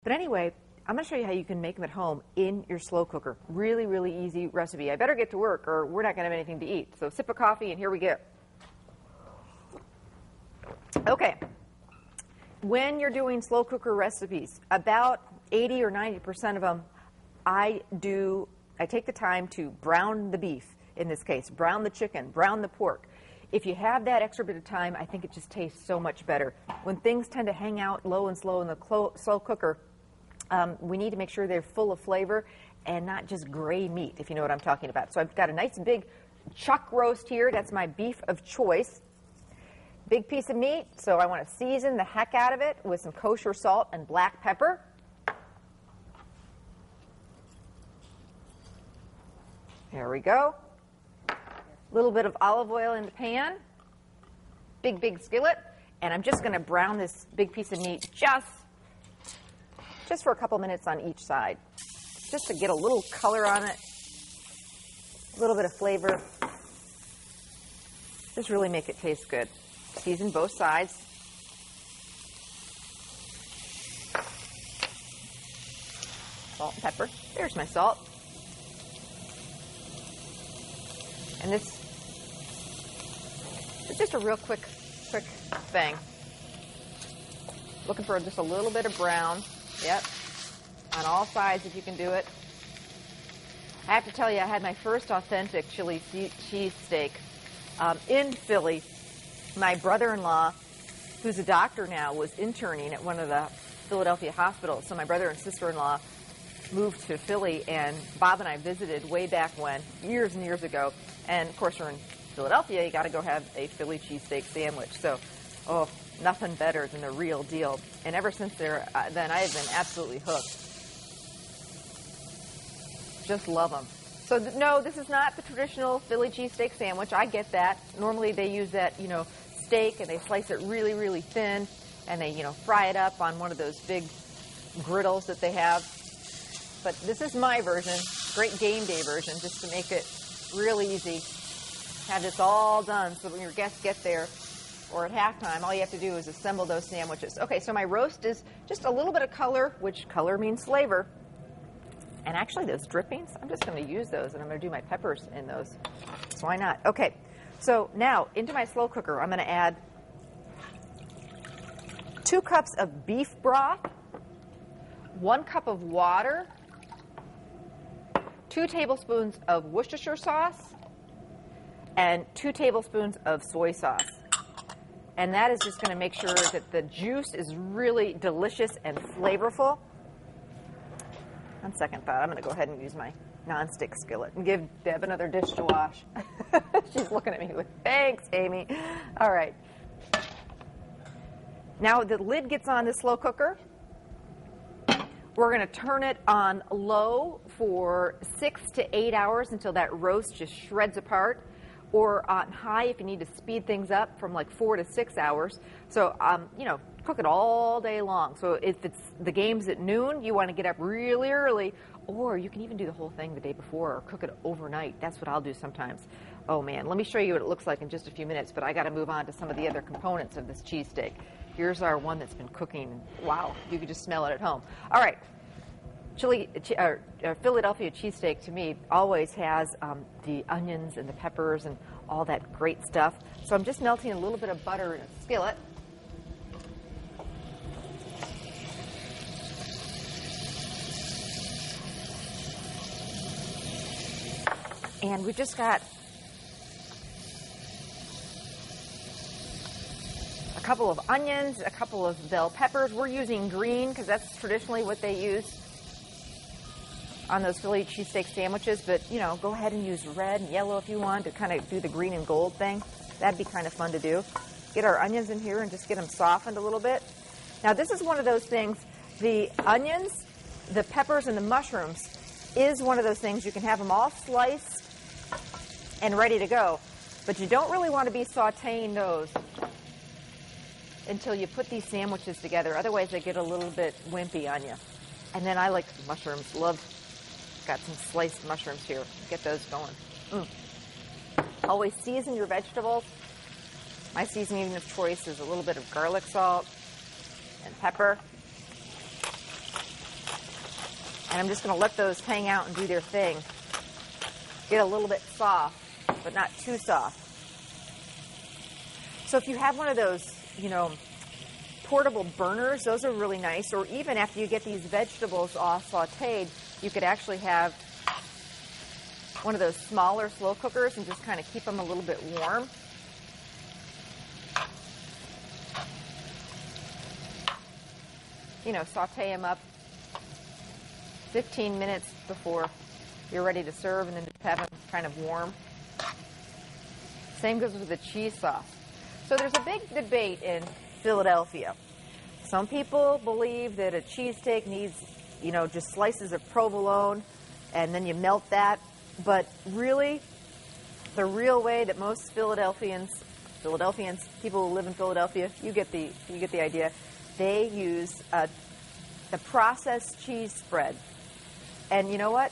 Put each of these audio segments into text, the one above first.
But anyway, I'm going to show you how you can make them at home in your slow cooker. Really, really easy recipe. I better get to work or we're not going to have anything to eat. So sip of coffee and here we go. Okay. When you're doing slow cooker recipes, about 80 or 90% of them, I take the time to brown the beef, in this case, brown the chicken, brown the pork. If you have that extra bit of time, I think it just tastes so much better. When things tend to hang out low and slow in the slow cooker, we need to make sure they're full of flavor and not just gray meat, if you know what I'm talking about. So I've got a nice big chuck roast here. That's my beef of choice. Big piece of meat, so I want to season the heck out of it with some kosher salt and black pepper. There we go. A little bit of olive oil in the pan. Big skillet. And I'm just going to brown this big piece of meat just for a couple minutes on each side. Just to get a little color on it. A little bit of flavor. Just really make it taste good. Season both sides. Salt and pepper. There's my salt. And this is just a real quick thing. Looking for just a little bit of brown. Yep. On all sides if you can do it. I have to tell you, I had my first authentic chili cheese steak in Philly. My brother-in-law, who's a doctor now, was interning at one of the Philadelphia hospitals. So my brother and sister-in-law moved to Philly, and Bob and I visited way back when, years and years ago. And, of course, we're in Philadelphia. You got to go have a Philly cheesesteak sandwich. So, oh, nothing better than the real deal. And ever since then, I have been absolutely hooked. Just love them. So, no, this is not the traditional Philly cheesesteak sandwich. I get that. Normally they use that, steak, and they slice it really, really thin, and they, fry it up on one of those big griddles that they have. But this is my version, great game day version, just to make it real easy. Have this all done so when your guests get there or at halftime, all you have to do is assemble those sandwiches. Okay, so my roast is just a little bit of color, which color means flavor. And actually those drippings, I'm just going to use those, and I'm going to do my peppers in those. So why not? Okay, so now into my slow cooker, I'm going to add 2 cups of beef broth, 1 cup of water, 2 tablespoons of Worcestershire sauce, and 2 tablespoons of soy sauce. And that is just going to make sure that the juice is really delicious and flavorful. On second thought, I'm going to go ahead and use my nonstick skillet and give Deb another dish to wash. She's looking at me with, thanks, Amy. All right. Now the lid gets on the slow cooker. We're going to turn it on low for 6 to 8 hours until that roast just shreds apart, or on high if you need to speed things up from like 4 to 6 hours. So, cook it all day long. So if it's the game's at noon, you want to get up really early, or you can even do the whole thing the day before or cook it overnight. That's what I'll do sometimes. Oh, man, let me show you what it looks like in just a few minutes, but I got to move on to some of the other components of this cheesesteak. Here's our one that's been cooking. Wow, you could just smell it at home. All right. Philadelphia cheesesteak, to me, always has the onions and the peppers and all that great stuff. So I'm just melting a little bit of butter in a skillet. And we've just got a couple of onions, a couple of bell peppers. We're using green because that's traditionally what they use on those Philly cheesesteak sandwiches, but, go ahead and use red and yellow if you want to kind of do the green and gold thing. That'd be kind of fun to do. Get our onions in here and just get them softened a little bit. Now, this is one of those things, the onions, the peppers, and the mushrooms is one of those things. You can have them all sliced and ready to go, but you don't really want to be sauteing those until you put these sandwiches together. Otherwise, they get a little bit wimpy on you. And then I like mushrooms. Got some sliced mushrooms here. Get those going. Always season your vegetables. My seasoning of choice is a little bit of garlic salt and pepper. And I'm just going to let those hang out and do their thing. Get a little bit soft, but not too soft. So if you have one of those, you know, portable burners, those are really nice. Or even after you get these vegetables all sauteed, you could actually have one of those smaller slow cookers and just kind of keep them a little bit warm. You know, saute them up 15 minutes before you're ready to serve, and then just have them kind of warm. Same goes with the cheese sauce. So there's a big debate in Philadelphia. Some people believe that a cheesesteak needs, you know, just slices of provolone, and then you melt that. But really, the real way that most Philadelphians, people who live in Philadelphia, you get the idea. They use the processed cheese spread, and you know what?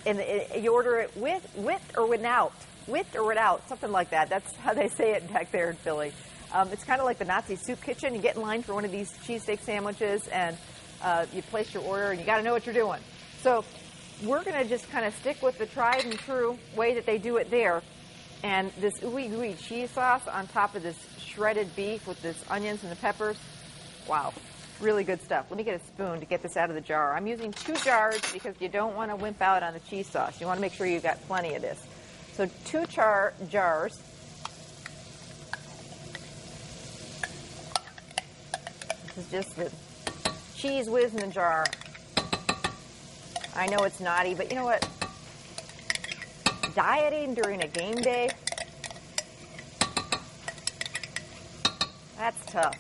And you order it with or without, something like that. That's how they say it back there in Philly. It's kind of like the Nazi soup kitchen. You get in line for one of these cheesesteak sandwiches, and you place your order, and you got to know what you're doing. So we're going to just kind of stick with the tried and true way that they do it there. And this ooey gooey cheese sauce on top of this shredded beef with this onions and the peppers. Wow, really good stuff. Let me get a spoon to get this out of the jar. I'm using 2 jars because you don't want to wimp out on the cheese sauce. You want to make sure you've got plenty of this. So 2 jars. This is just the cheese whiz in the jar. I know it's naughty, but you know what? Dieting during a game day, that's tough.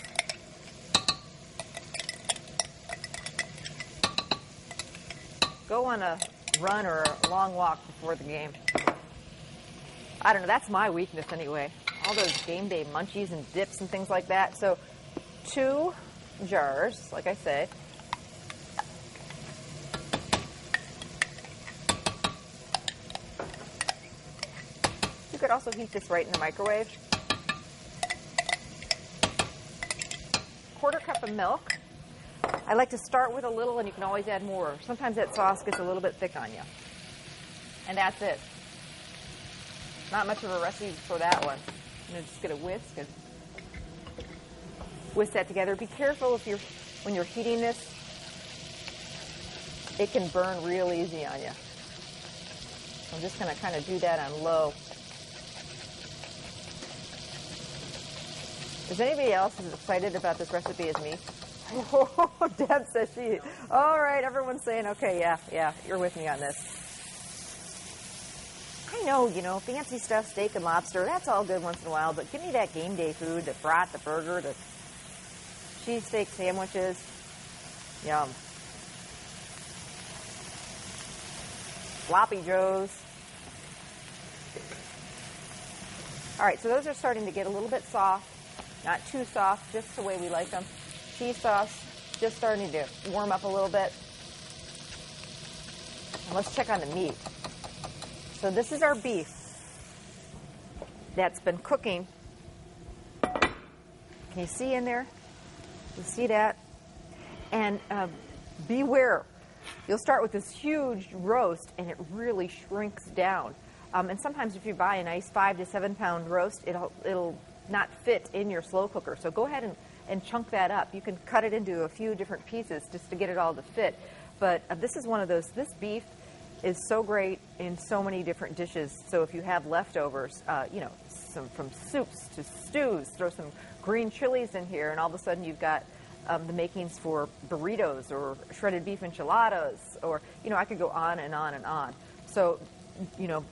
Go on a run or a long walk before the game. I don't know, that's my weakness anyway. All those game day munchies and dips and things like that. So 2 jars, like I say. You could also heat this right in the microwave. 1/4 cup of milk. I like to start with a little, and you can always add more. Sometimes that sauce gets a little bit thick on you. And that's it. Not much of a recipe for that one. I'm going to just get a whisk and whisk that together. Be careful when you're heating this. It can burn real easy on you. I'm just going to kind of do that on low. Is anybody else as excited about this recipe as me? Oh, Deb says she. All right, everyone's saying, okay, yeah, you're with me on this. I know, you know, fancy stuff, steak and lobster, that's all good once in a while, but give me that game day food, the brat, the burger, the cheesesteak sandwiches. Yum. Sloppy Joes. All right, so those are starting to get a little bit soft. Not too soft, just the way we like them. Cheese sauce just starting to warm up a little bit. And let's check on the meat. So this is our beef that's been cooking. Can you see in there? You see that? And beware. You'll start with this huge roast, and it really shrinks down. And sometimes if you buy a nice 5 to 7 pound roast, it'll not fit in your slow cooker. So go ahead and chunk that up. You can cut it into a few different pieces just to get it all to fit. But this is one of those, this beef is so great in so many different dishes. So if you have leftovers, you know, from soups to stews, throw some green chilies in here, and all of a sudden you've got the makings for burritos or shredded beef enchiladas, or, you know, I could go on and on and on. So, you know,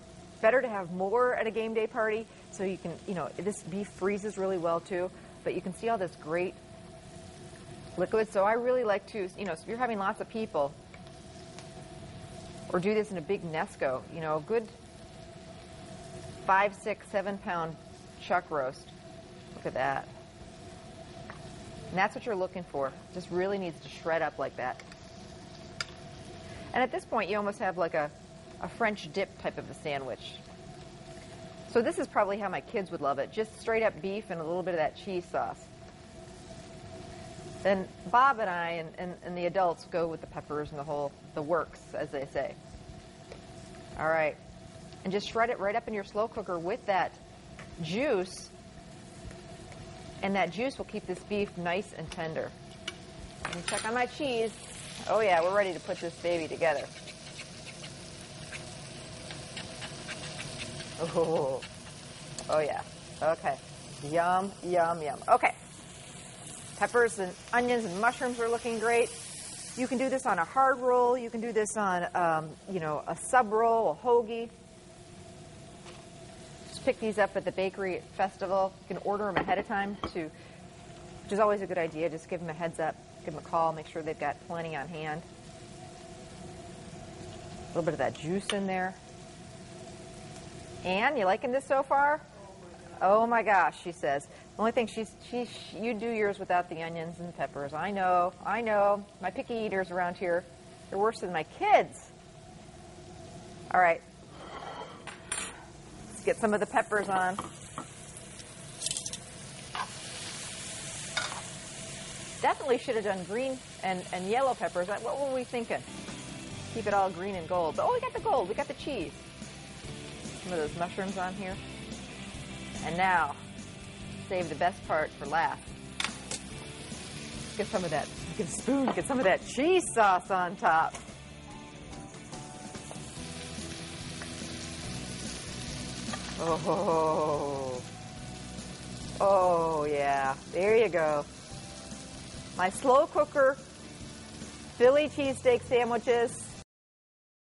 better to have more at a game day party, so you can, you know, this beef freezes really well too, but you can see all this great liquid. So I really like to, you know, so if you're having lots of people, or do this in a big Nesco, you know, a good 5, 6, 7 pound chuck roast. Look at that. And that's what you're looking for. Just really needs to shred up like that. And at this point, you almost have like a French dip type of a sandwich. So this is probably how my kids would love it. Just straight up beef and a little bit of that cheese sauce. then Bob and I and the adults go with the peppers and the works, as they say. All right. And just shred it right up in your slow cooker with that juice. And that juice will keep this beef nice and tender. Let me check on my cheese. Oh, yeah, we're ready to put this baby together. Oh, yeah. Okay. Yum, yum, yum. Okay. Peppers and onions and mushrooms are looking great. You can do this on a hard roll. You can do this on, a sub roll, a hoagie. Just pick these up at the bakery festival. You can order them ahead of time, which is always a good idea. Just give them a heads up. Give them a call. Make sure they've got plenty on hand. A little bit of that juice in there. Anne, you liking this so far? Oh my gosh, she says. The only thing you do yours without the onions and peppers. I know. My picky eaters around here, they're worse than my kids. All right. Let's get some of the peppers on. Definitely should have done green and yellow peppers. What were we thinking? Keep it all green and gold. But, we got the gold. We got the cheese. Some of those mushrooms on here. And now, save the best part for last. Get some of that, get a spoon, get some of that cheese sauce on top. Oh yeah, there you go. My slow cooker Philly cheesesteak sandwiches.